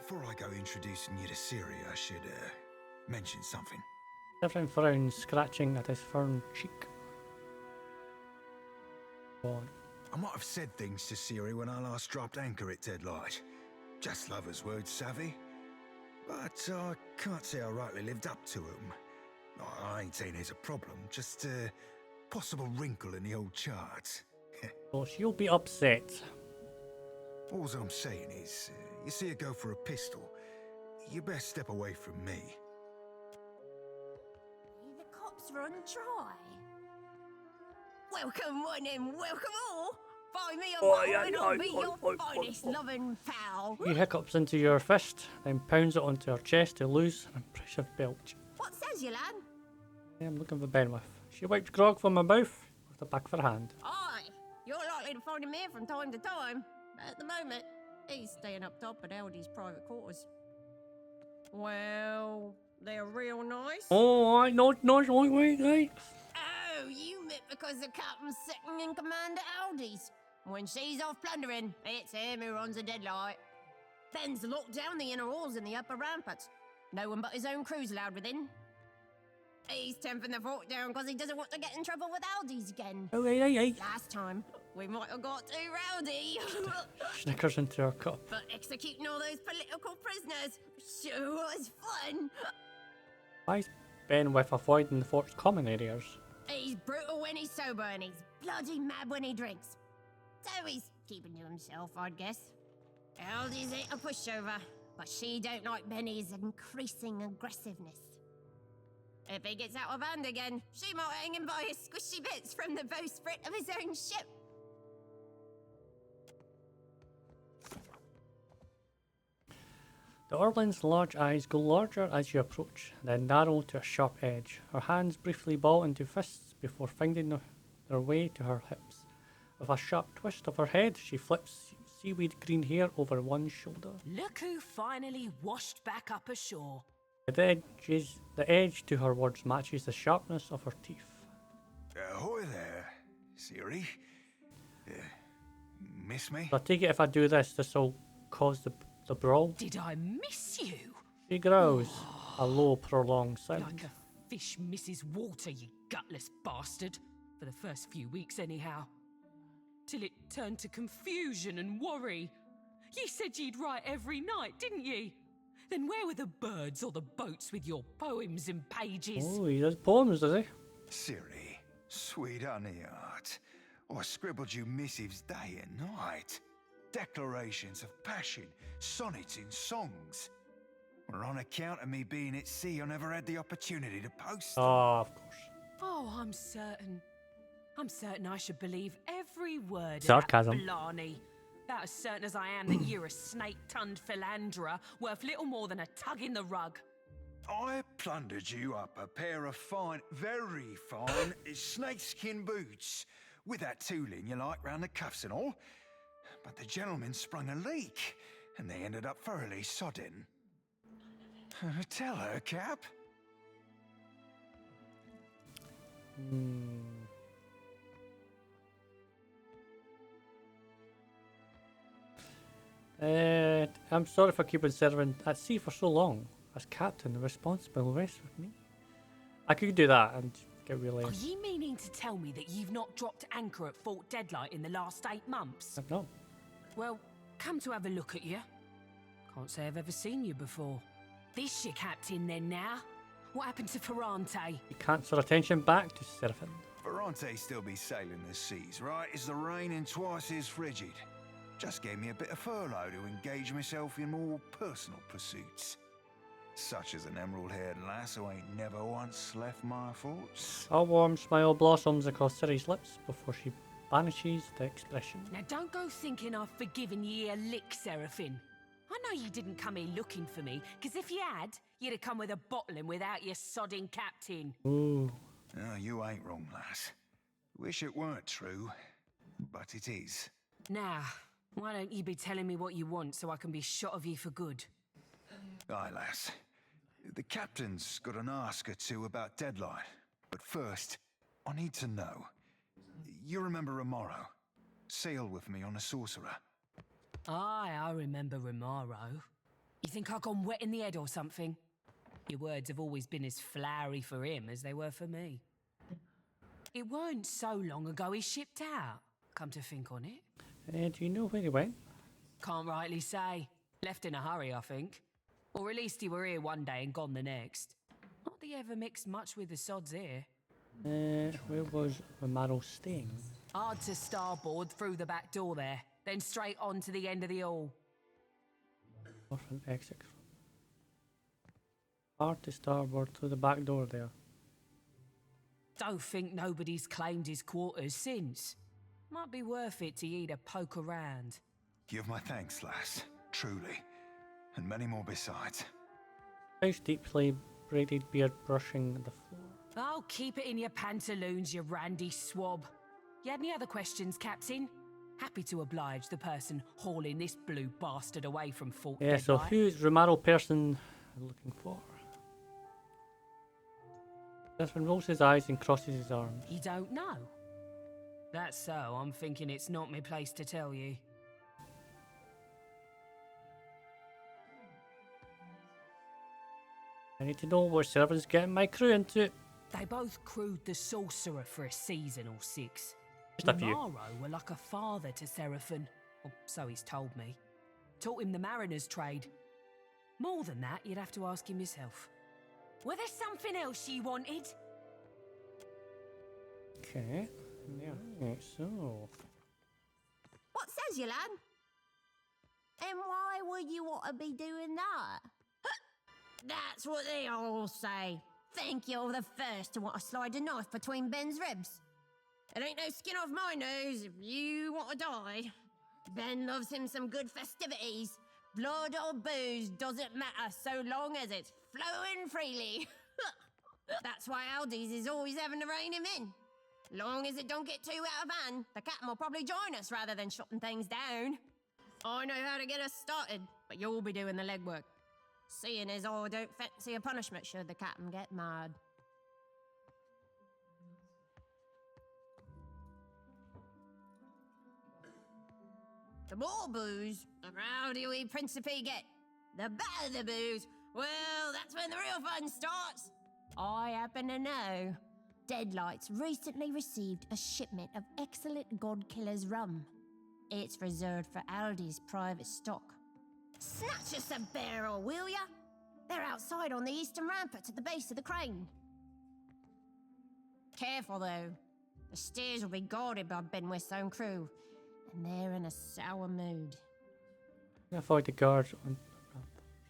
Before I go introducing you to Siri, I should mention something. Serafen frowns, scratching at his firm cheek. Go on. I might have said things to Siri when I last dropped anchor at Deadlight. Just lovers' words, savvy. But I can't say I rightly lived up to them. I ain't saying there's a problem, just a possible wrinkle in the old charts. So she'll be upset. All I'm saying is, you see her go for a pistol, you best step away from me. The cops run dry. Welcome one and welcome all. Find me a bottle and I'll be your finest loving pal. He hiccups into your fist, then pounds it onto her chest to lose an impressive belch. What says you, lad? I'm looking for Benwith. She wipes grog from her mouth with the back of her hand. Aye, you're likely to find him here from time to time. But at the moment, he's staying up top at Aldi's private quarters. Well, they're real nice. Oh, I know, nice, wait. Oh, you meant because the captain's second in command at Aldi's. When she's off plundering, it's him who runs the Deadlight. Ben's locked down the inner halls and the upper ramparts. No one but his own crew's allowed within. He's temping the fort down because he doesn't want to get in trouble with Aldi's again. Oh, hey. Last time, we might have got too rowdy. Snickers into her cup. But executing all those political prisoners sure was fun. Why is Benwith avoiding the fort's common areas? He's brutal when he's sober and he's bloody mad when he drinks. So he's keeping to himself, I'd guess. Aldi's ain't a pushover, but she don't like Benny's increasing aggressiveness. If he gets out of hand again, she might hang him by his squishy bits from the bowsprit of his own ship. The Orlin's large eyes go larger as you approach, then narrow to a sharp edge. Her hands briefly ball into fists before finding their way to her hips. With a sharp twist of her head, she flips seaweed green hair over one shoulder. Look who finally washed back up ashore. The edge to her words matches the sharpness of her teeth. Ahoy there, Siri. Miss me? So I take it if I do this, this will cause the brawl. Did I miss you? She growls, a low, prolonged sound. Like a fish misses water, you gutless bastard. For the first few weeks, anyhow. Till it turned to confusion and worry. Ye said ye'd write every night, didn't ye? Then where were the birds or the boats with your poems and pages? Oh, he does poems, does he? Siri, sweet honey heart. I scribbled you missives day and night. Declarations of passion, sonnets in songs. Well, on account of me being at sea, I never had the opportunity to post them. Oh, of course. Oh, I'm certain I should believe every word Sarcasm. of that blarney. About as certain as I am that you're a snake-tongued philanderer worth little more than a tug in the rug. I plundered you up a pair of fine, very fine, snakeskin boots, with that tooling you like round the cuffs and all. But the gentleman sprung a leak, and they ended up thoroughly sodden. Tell her, Cap. I'm sorry for keeping serving at sea for so long. As captain, the responsible rests with me. I could do that and get really... Are ye meaning to tell me that you've not dropped anchor at Fort Deadlight in the last 8 months? No. Well, come to have a look at you. Can't say I've ever seen you before. This your captain then now? What happened to Ferrante? He can't her attention back to Serafen. Ferrante still be sailing the seas, right? Is the rain and twice as frigid. Just gave me a bit of furlough to engage myself in more personal pursuits. Such as an emerald-haired lass who ain't never once left my thoughts. A warm smile blossoms across Siri's lips before she banishes the expression. Now don't go thinking I've forgiven ye a lick, Serafen. I know you didn't come here looking for me, because if you had, you'd have come with a bottling without your sodding captain. Ooh. No, you ain't wrong, lass. Wish it weren't true, but it is. Now, why don't you be telling me what you want so I can be shot of you for good? Aye, lass. The captain's got an ask or two about Deadlight. But first, I need to know. You remember Romaro? Sailed with me on a sorcerer. Aye, I remember Romaro. You think I've gone wet in the head or something? Your words have always been as flowery for him as they were for me. It weren't so long ago he shipped out, come to think on it. Do you know where he went? Can't rightly say. Left in a hurry, I think. Or at least he were here one day and gone the next. Not that he ever mixed much with the sods here. Where was Romaro staying? Hard to starboard through the back door there, then straight on to the end of the hall. North and exit. Hard to starboard through the back door there. Don't think nobody's claimed his quarters since. Might be worth it to ye to poke around. Give my thanks, lass. Truly. And many more besides. Nice deeply braided beard brushing the floor. Oh, keep it in your pantaloons, you randy swab. You had any other questions, Captain? Happy to oblige the person hauling this blue bastard away from Fort Yeah, so Deadfire. who's Romaro person looking for? Desmond rolls his eyes and crosses his arms. You don't know? That's so, I'm thinking it's not my place to tell you. I need to know where Serafin's getting my crew into. They both crewed the Sorcerer for a season or six. Just a few. Romaro were like a father to Serafen, or so he's told me. Taught him the mariner's trade. More than that, you'd have to ask him yourself. Were there something else you wanted? Okay. Yeah. Right, so. What says you, lad? And why would you want to be doing that? That's what they all say. Think you're the first to want to slide a knife between Ben's ribs. It ain't no skin off my nose if you want to die. Ben loves him some good festivities. Blood or booze doesn't matter so long as it's flowing freely. That's why Aldi's is always having to rein him in. Long as it don't get too out of hand, the captain will probably join us rather than shutting things down. I know how to get us started, but you'll be doing the legwork. Seeing as I don't fancy a punishment should the captain get mad. The more booze, the rowdy we Principe get. The better the booze, well, that's when the real fun starts. I happen to know Deadlight's recently received a shipment of excellent God-Killer's rum. It's reserved for Aldi's private stock. Snatch us a barrel, will ya? They're outside on the eastern rampart at the base of the crane. Careful, though. The stairs will be guarded by Benwith's own crew, and they're in a sour mood. Avoid the guards on.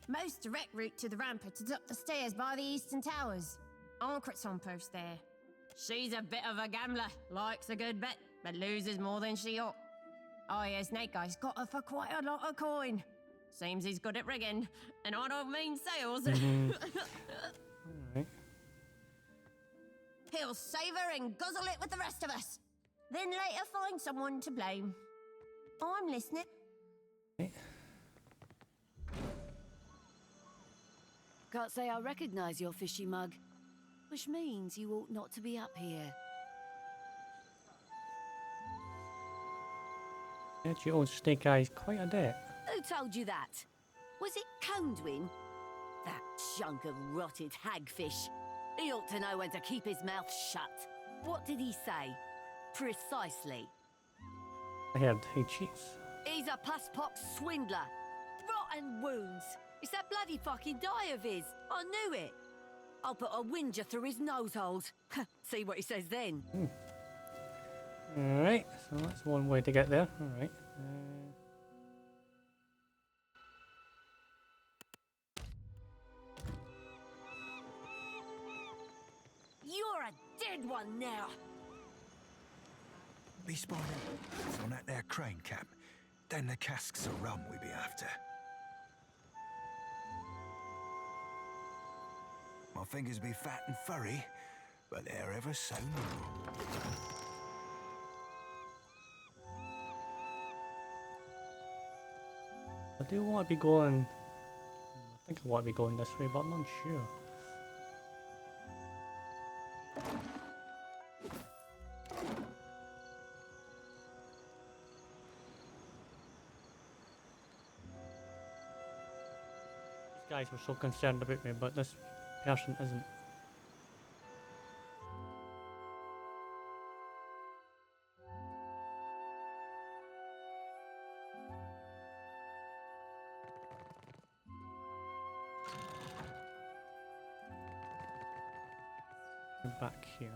Most direct route to the rampart is up the stairs by the eastern towers. Ancret's on post there. She's a bit of a gambler, likes a good bet, but loses more than she ought. Oh yeah, Snake Eye's got her for quite a lot of coin. Seems he's good at rigging, and I don't mean sales. Alright. He'll save her and guzzle it with the rest of us. Then later find someone to blame. I'm listening. Can't say I recognise your fishy mug, which means you ought not to be up here. You own Snake Eyes quite a bit. Who told you that? Was it Condwin? That chunk of rotted hagfish. He ought to know when to keep his mouth shut. What did he say? Precisely. I heard he cheats. He's a puss-pox swindler. Rotten wounds. It's that bloody fucking die of his. I knew it. I'll put a whinger through his nose holes. See what he says then. Alright, so that's one way to get there. Alright. You're a dead one now. Be spotted on that there crane cap. Then the casks of rum we be after. My fingers be fat and furry, but they're ever so nimble. I do want to be going. I think I want to be going this way, but I'm not sure. guys were so concerned about me, but this person isn't. Back here.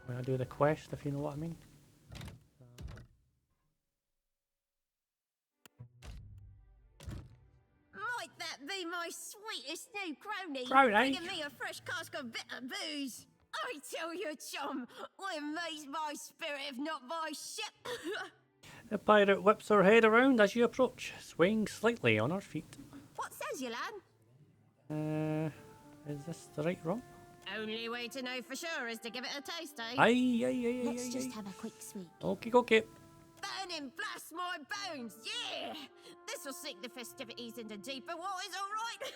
When I do the quest, if you know what I mean. Might that be my sweetest new crony? Crony? Bringing me a fresh cask of bitter booze. I tell you, chum, what amazed my spirit if not my ship. The pirate whips her head around as you approach, swaying slightly on her feet. What says you, lad? Is this the right rum? Only way to know for sure is to give it a taste, eh? Aye. Let's just have a quick sweep. Okay. Burning blast my bones, yeah! This'll sink the festivities into deeper waters, alright?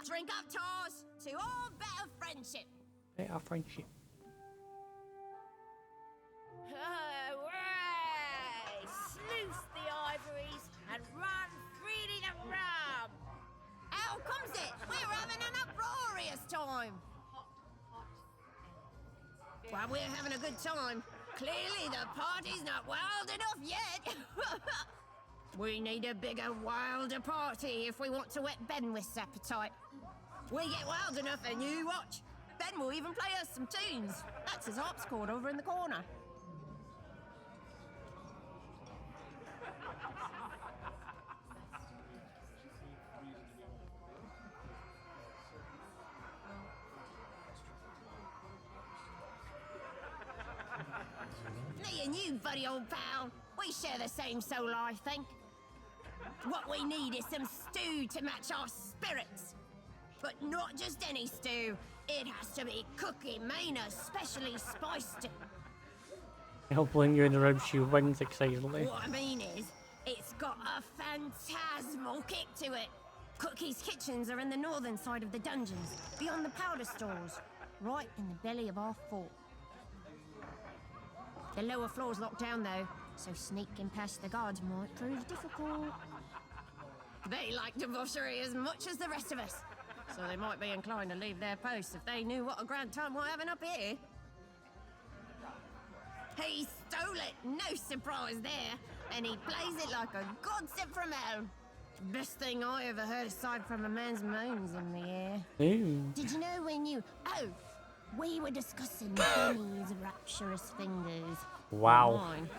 Drink up, Tars, to all better friendship. Our friendship. Hooray! Sluice the ivories and run freely to rum! How comes it? We're having an uproarious time! Well, we're having a good time. Clearly the party's not wild enough yet. We need a bigger, wilder party if we want to whet Benwith's appetite. We get wild enough and you watch. Ben will even play us some tunes. That's his harpsichord over in the corner. Me and you, buddy old pal, we share the same soul, I think. What we need is some stew to match our spirits. But not just any stew. It has to be cooking Maina, specially spiced. I'll bling you in the room, she wings excitedly. What I mean is, it's got a phantasmal kick to it. Cookie's kitchens are in the northern side of the dungeons, beyond the powder stores, right in the belly of our fort. The lower floor's locked down though, so sneaking past the guards might prove difficult. They like debauchery as much as the rest of us, so they might be inclined to leave their posts if they knew what a grand time we're having up here. He stole it, no surprise there, and he plays it like a god sent from hell. Best thing I ever heard aside from a man's moans in the air. Ooh. Did you know when you... Oh, we were discussing Benny's rapturous fingers. Wow. Mine.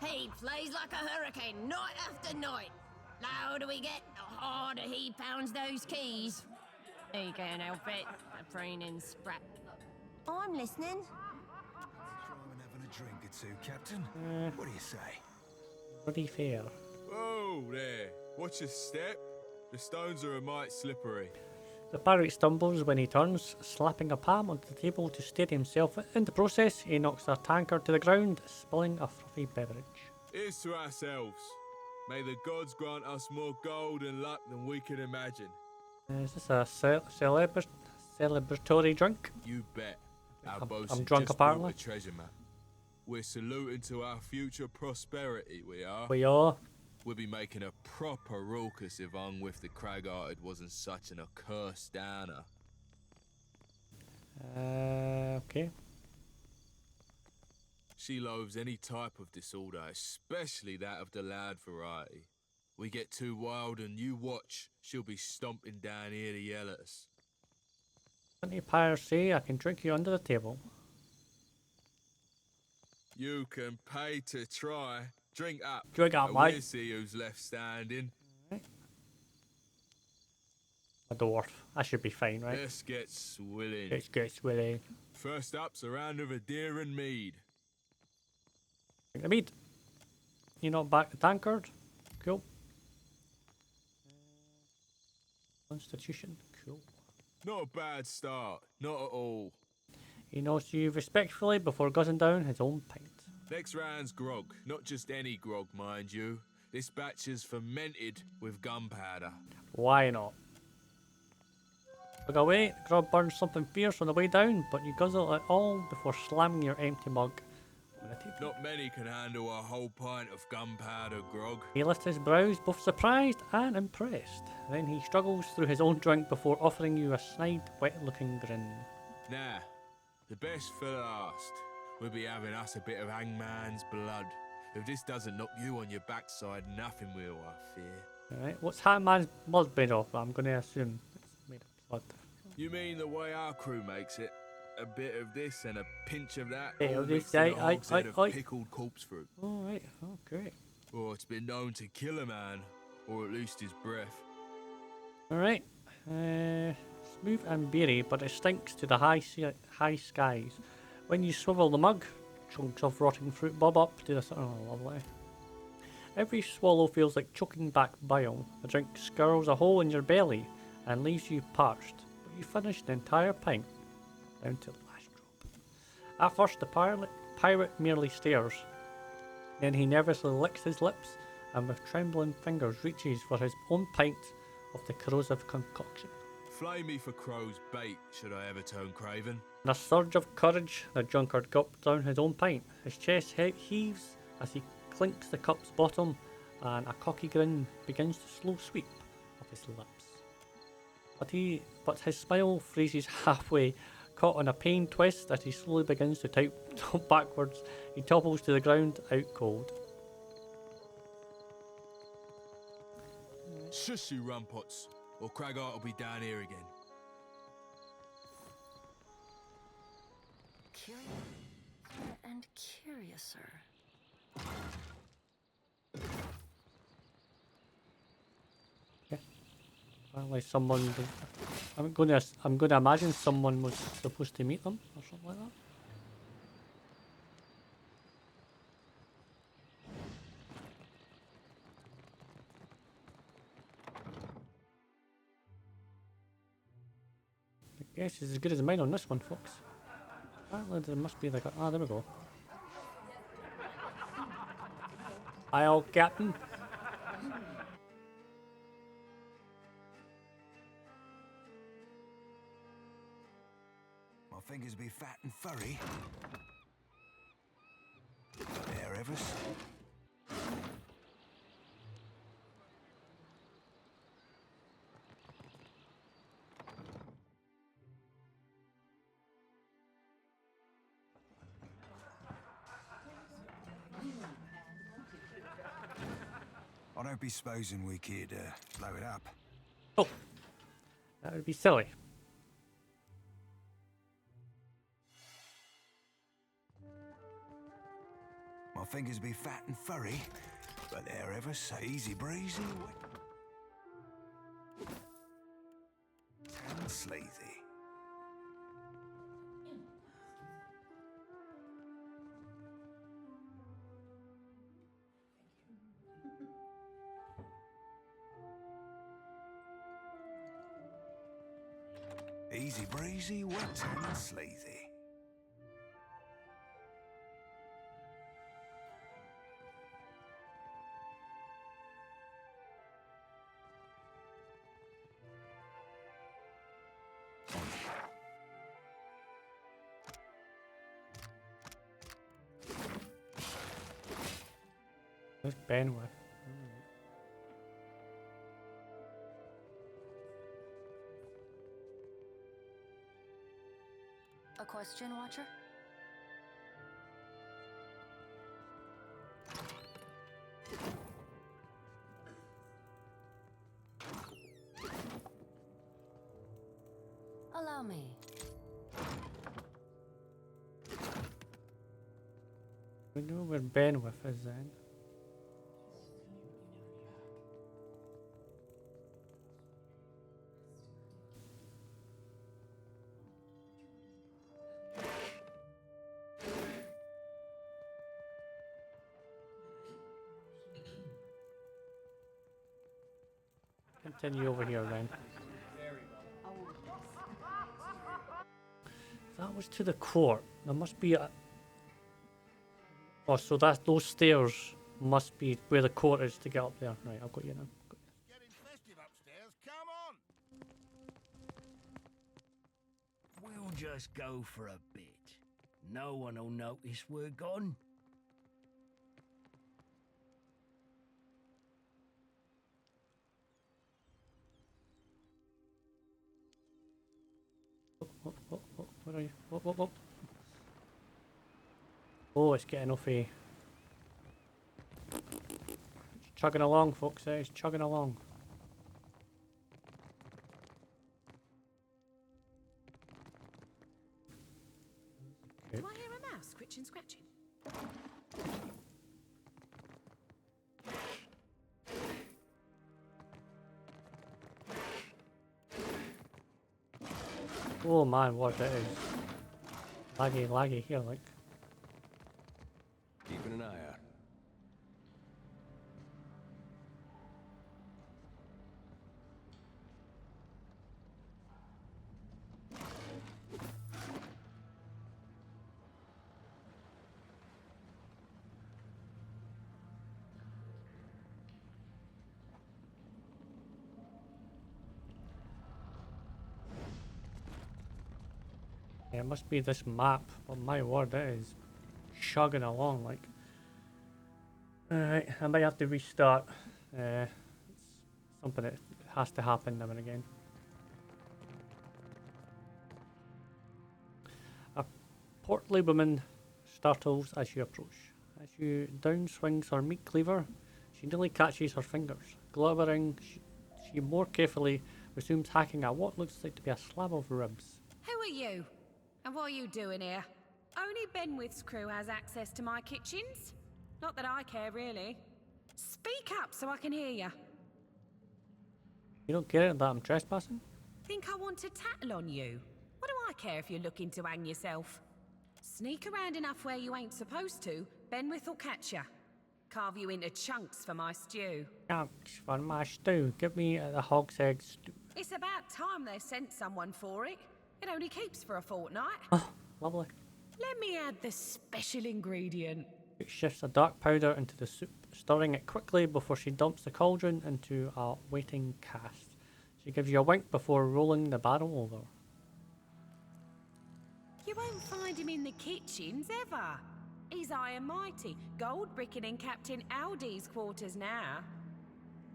He plays like a hurricane, night after night. The louder we get, the harder he pounds those keys. He can't help it, a preening sprat. I'm listening. Try and having a drink or two, Captain. What do you say? Pretty fair. Oh, there. Watch your step. The stones are a mite slippery. The pirate stumbles when he turns, slapping a palm onto the table to steady himself. In the process, he knocks their tankard to the ground, spilling a frothy beverage. Here's to ourselves. May the gods grant us more gold and luck than we can imagine. Is this a celebratory drink? You bet. Our I'm boats have drunk just apparently. built a treasure map. We're saluting to our future prosperity, we are. We are. We'll be making a proper raucous if with the crag-hearted wasn't such an accursed downer. Okay. She loathes any type of disorder, especially that of the loud variety. We get too wild and you watch, she'll be stomping down here to yell at us. Plenty of pirates say I can drink you under the table. You can pay to try. Drink up. Drink up, and mate. We'll see who's left standing. A dwarf. I should be fine, right? Let's get swilling. Let's get swilling. First up's a round of a deer and mead. Drink the mead. You not back the tankard? Cool. Constitution. Cool. Not a bad start. Not at all. He nods to you respectfully before guzzling down his own pint. Next round's grog. Not just any grog, mind you. This batch is fermented with gunpowder. Why not? Look away, the grub burns something fierce on the way down, but you guzzle it all before slamming your empty mug on the table. Not many can handle a whole pint of gunpowder grog. He lifts his brows, both surprised and impressed. Then he struggles through his own drink before offering you a snide, wet-looking grin. Nah, the best for last. We'll be having us a bit of hangman's blood. If this doesn't knock you on your backside, nothing will, I fear. Alright, what's Hangman's blood made of? I'm going to assume it's made of blood. You mean the way our crew makes it? A bit of this and a pinch of that, Bit all of this, mixed in a hogshead aye. of pickled corpse fruit. Alright, oh great. Or it's been known to kill a man, or at least his breath. Alright, smooth and beery, but it stinks to the high skies. When you swivel the mug, chunks of rotting fruit bob up to the sun. Oh, lovely. Every swallow feels like choking back bile. The drink skirls a hole in your belly and leaves you parched, but you finish the entire pint, down to the last drop. At first, the pirate merely stares. Then he nervously licks his lips and with trembling fingers reaches for his own pint of the corrosive concoction. Flay me for crow's bait, should I ever turn craven. In a surge of courage, the drunkard gulps down his own pint. His chest heaves as he clinks the cup's bottom, and a cocky grin begins to slow sweep up his lips. But his smile freezes halfway, caught on a pain twist as he slowly begins to topple backwards. He topples to the ground, out cold. Shush you rumpots, or Craggart will be down here again. Curious and curiouser. Apparently someone... I'm going to imagine someone was supposed to meet them, or something like that. I guess it's as good as mine on this one, folks. Apparently there must be like a... Ah, there we go. Aye, old Captain. My fingers be fat and furry. There, ever so. I don't be supposing we could blow it up. Oh, that would be silly. My fingers be fat and furry, but they're ever so easy breezy and sleazy. Easy breezy, wet and sleazy. There's Ben with. A question, Watcher? Allow me. We know where Ben with is then. Continue over here then. That was to the court. There must be a... Oh, so those stairs must be where the court is to get up there. Right, I've got you now. Getting festive upstairs, come on! We'll just go for a bit. No one will notice we're gone. Where are you? Whoop, whoop, whoop. Oh, it's getting off a. It's chugging along, folks. It's chugging along. Do I hear a mouse scritching, scratching? Oh man, what it is. Laggy here, like. Keeping an eye out. Yeah, it must be this map, but my word, it is chugging along, like. Alright, I might have to restart. It's something that has to happen now and again. A portly woman startles as you approach. As you downswings her meat cleaver, she nearly catches her fingers. Glowering, she more carefully resumes hacking at what looks like to be a slab of ribs. Who are you? And what are you doing here? Only Benwith's crew has access to my kitchens. Not that I care, really. Speak up so I can hear you. You don't care that I'm trespassing? Think I want to tattle on you? What do I care if you're looking to hang yourself? Sneak around enough where you ain't supposed to, Benwith will catch you. Carve you into chunks for my stew. Chunks for my stew. Give me the hog's egg stew. It's about time they sent someone for it. It only keeps for a fortnight. Oh, lovely. Let me add the special ingredient. She shifts a dark powder into the soup, stirring it quickly before she dumps the cauldron into a waiting cast. She gives you a wink before rolling the barrel over. You won't find him in the kitchens ever. He's high and mighty, gold bricking in Captain Aldi's quarters now.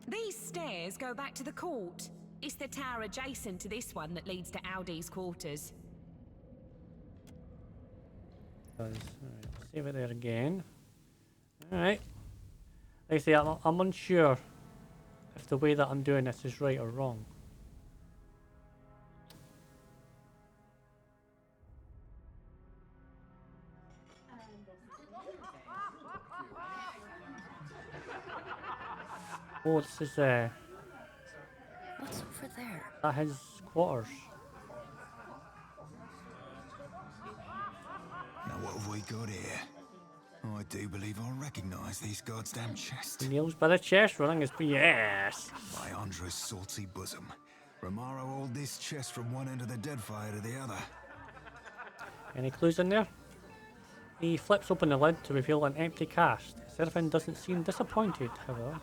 These stairs go back to the court. It's the tower adjacent to this one that leads to Aldi's quarters. Alright, save it there again. Alright. Like I say, I'm unsure if the way that I'm doing this is right or wrong. Oh, this is What's over there? that his quarters. Now what have we got here? I do believe I recognise these goddamn chests. Kneels by the chest, running his yes. By Andre's salty bosom. Romaro hauled this chest from one end of the Deadfire to the other. Any clues in there? He flips open the lid to reveal an empty cast. Serafen doesn't seem disappointed, however.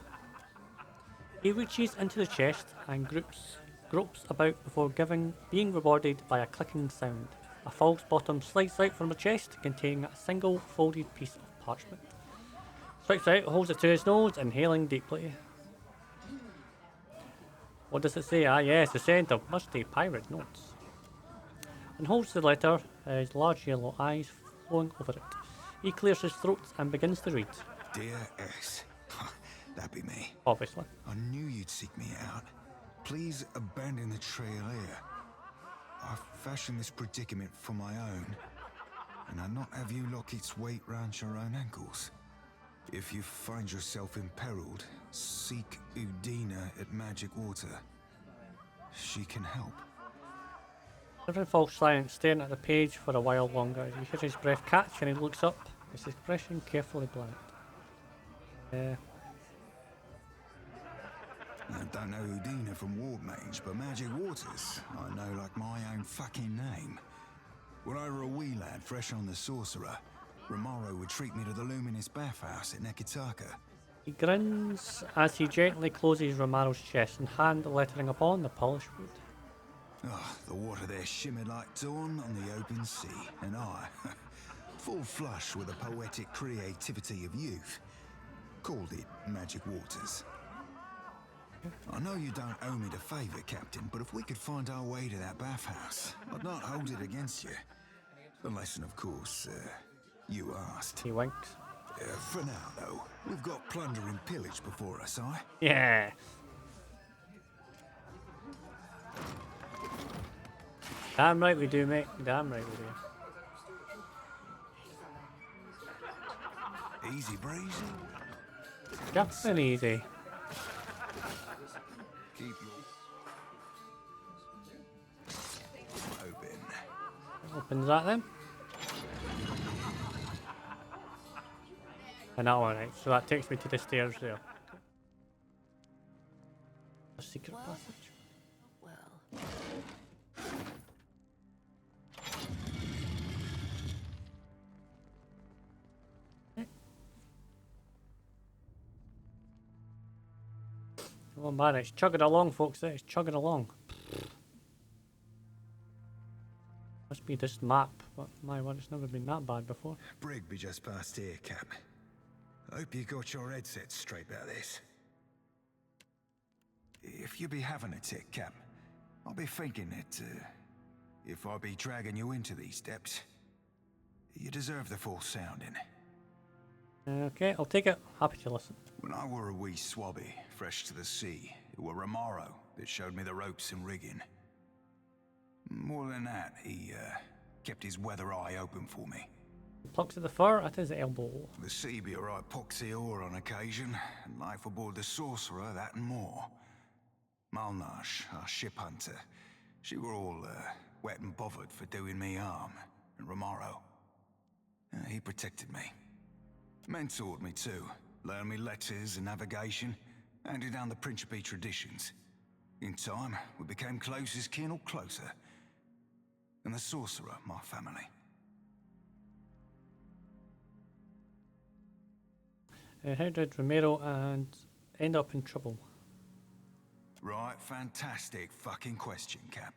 He reaches into the chest and gropes about before being rewarded by a clicking sound. A false bottom slides out from the chest, containing a single folded piece of parchment. Strikes out, holds it to his nose, inhaling deeply. What does it say? Ah yes, the scent of musty pirate notes. And holds the letter, his large yellow eyes flowing over it. He clears his throat and begins to read. Dear S. That'd be me. Obviously. I knew you'd seek me out. Please abandon the trail here. I've fashioned this predicament for my own, and I'd not have you lock its weight round your own ankles. If you find yourself imperiled, seek Udina at Magic Water. She can help. Serafen falls silent, staring at the page for a while longer. You hear his breath catch and he looks up, his expression carefully blank. I don't know Udina from Wardmage, but Magic Waters I know like my own fucking name. When I were a wee lad fresh on the Sorcerer, Romaro would treat me to the luminous bathhouse at Nekitaka. He grins as he gently closes Romaro's chest and hand the lettering upon the polished wood. Oh, the water there shimmered like dawn on the open sea, and I, full flush with the poetic creativity of youth, called it Magic Waters. I know you don't owe me the favour, Captain, but if we could find our way to that bathhouse, I'd not hold it against you. Unless, and of course, you asked. He winks. For now, though, we've got plunder and pillage before us, aye? Yeah. Damn right we do, mate. Damn right we do. Easy breezy. Just and easy. Keep your... open. Opens that then. And that one, right? So that takes me to the stairs there. A secret passage. Well, Oh man, it's chugging along, folks. It's chugging along. Must be this map. But my word, it's never been that bad before. Brig be just past here, Cap. Hope you got your head set straight about this. If you be having a tick, Cap, I'll be thinking that, if I be dragging you into these depths, you deserve the full sounding. Okay, I'll take it. Happy to listen. When I were a wee swabby, fresh to the sea, it were Romaro that showed me the ropes and rigging. More than that, he, kept his weather eye open for me. Plucks at the fur at his elbow. The sea be a right poxy Eora on occasion, and life aboard the Sorcerer, that and more. Malnash, our ship hunter, she were all, wet and bothered for doing me harm, and Romaro. He protected me. Mentored me too, learned me letters and navigation, handed down the Principe traditions. In time, we became close as kin or closer. And the Sorcerer, my family. How did Romero and end up in trouble? Right, fantastic fucking question, Cap.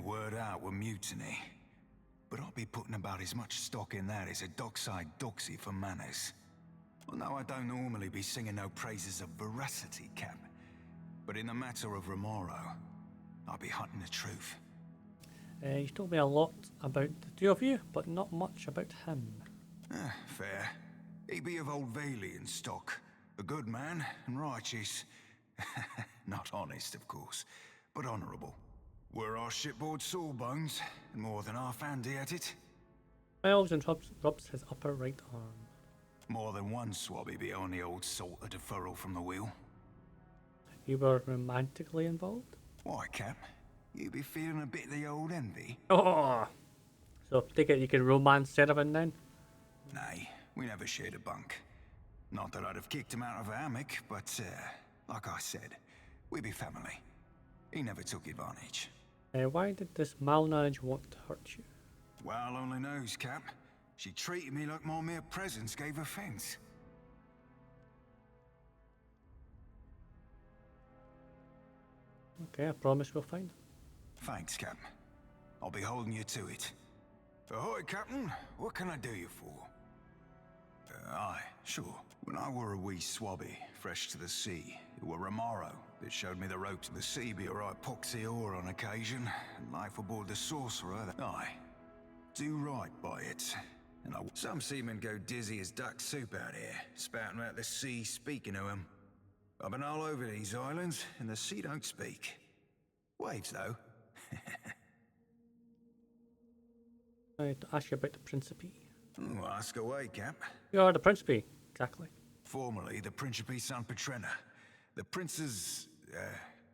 Word out with mutiny. But I'll be putting about as much stock in that as a dockside doxy for manners. Well, no, I don't normally be singing no praises of veracity, Cap. But in the matter of Romaro, I'll be hunting the truth. You told me a lot about the two of you, but not much about him. Fair. He be of Old Valian stock. A good man and righteous. Not honest, of course, but honourable. Were our shipboard sawbones, and more than half handy at it. Smiles and rubs his upper right arm. More than one swabby be on the old salt of deferral from the wheel. You were romantically involved? Why, Cap? You be feeling a bit of the old envy? Oh! So take it you can romance Serafen then? Nay, we never shared a bunk. Not that I'd have kicked him out of a hammock, but, like I said, we be family. He never took advantage. Why did this malnourished want to hurt you? Well, only knows, Cap. She treated me like my mere presence gave offence. Okay, I promise we'll find. Thanks, Cap. I'll be holding you to it. Ahoy, Captain. What can I do you for? Aye, sure. When I were a wee swabby, fresh to the sea, it were Romaro that showed me the ropes. The sea be a right poxy Eora on occasion, and life aboard the Sorcerer, aye. Do right by it. And some seamen go dizzy as duck soup out here, spouting about the sea, speaking to 'em. I've been all over these islands, and the sea don't speak. Waves, though. I had to ask you about the Principe. Oh, ask away, Cap. You are the Principe, exactly. Formerly the Principe San Petrena. The princes,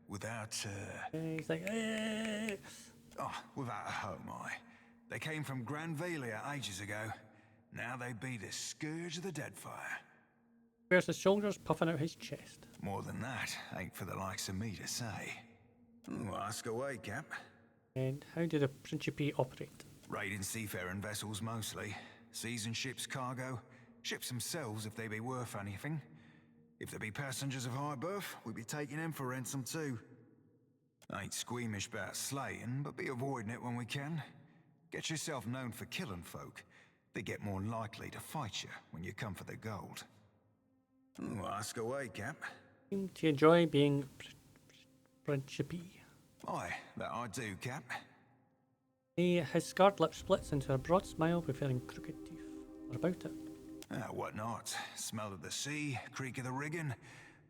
without, He's like, eh. without a home, aye. They came from Grand Valia ages ago. Now they be the scourge of the Deadfire. Wears his shoulders, puffing out his chest. More than that, ain't for the likes of me to say. Oh, ask away, Cap. And how do the Principe operate? Raiding seafaring vessels mostly. Seizing ships' cargo. Ships themselves if they be worth anything. If they be passengers of high birth, we be taking them for ransom too. Ain't squeamish about slaying, but be avoiding it when we can. Get yourself known for killing folk. They get more likely to fight you when you come for the gold. Oh, ask away, Cap. Seem to enjoy being Principe. Aye, that I do, Cap. His scarred lip splits into a broad smile, revealing crooked teeth. What about it? What not? Smell of the sea, creak of the rigging,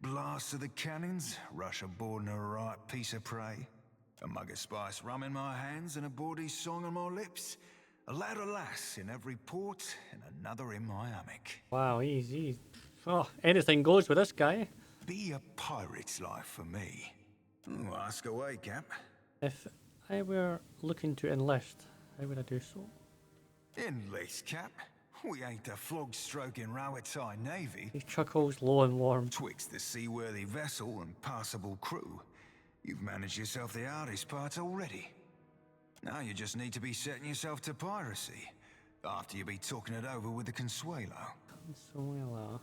blast of the cannons, rush aboard and a right piece of prey. A mug of spiced rum in my hands and a bawdy song on my lips. A lad or lass in every port and another in my hammock. Wow, easy. Oh, anything goes with this guy. Be a pirate's life for me. Ooh, ask away, Cap. If I were looking to enlist, how would I do so? Enlist, Cap. We ain't the flog-stroking Rowetide Navy. He chuckles low and warm. Twixt the seaworthy vessel and passable crew, you've managed yourself the hardest part already. Now you just need to be setting yourself to piracy, after you be talking it over with the Consuelo. Consuela.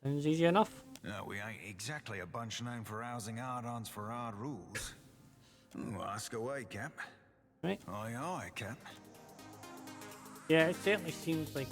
Sounds easy enough. No, we ain't exactly a bunch known for housing hard-ons for hard rules. Ooh, ask away, Cap. Right. Aye, aye, Cap. Yeah, it certainly seems like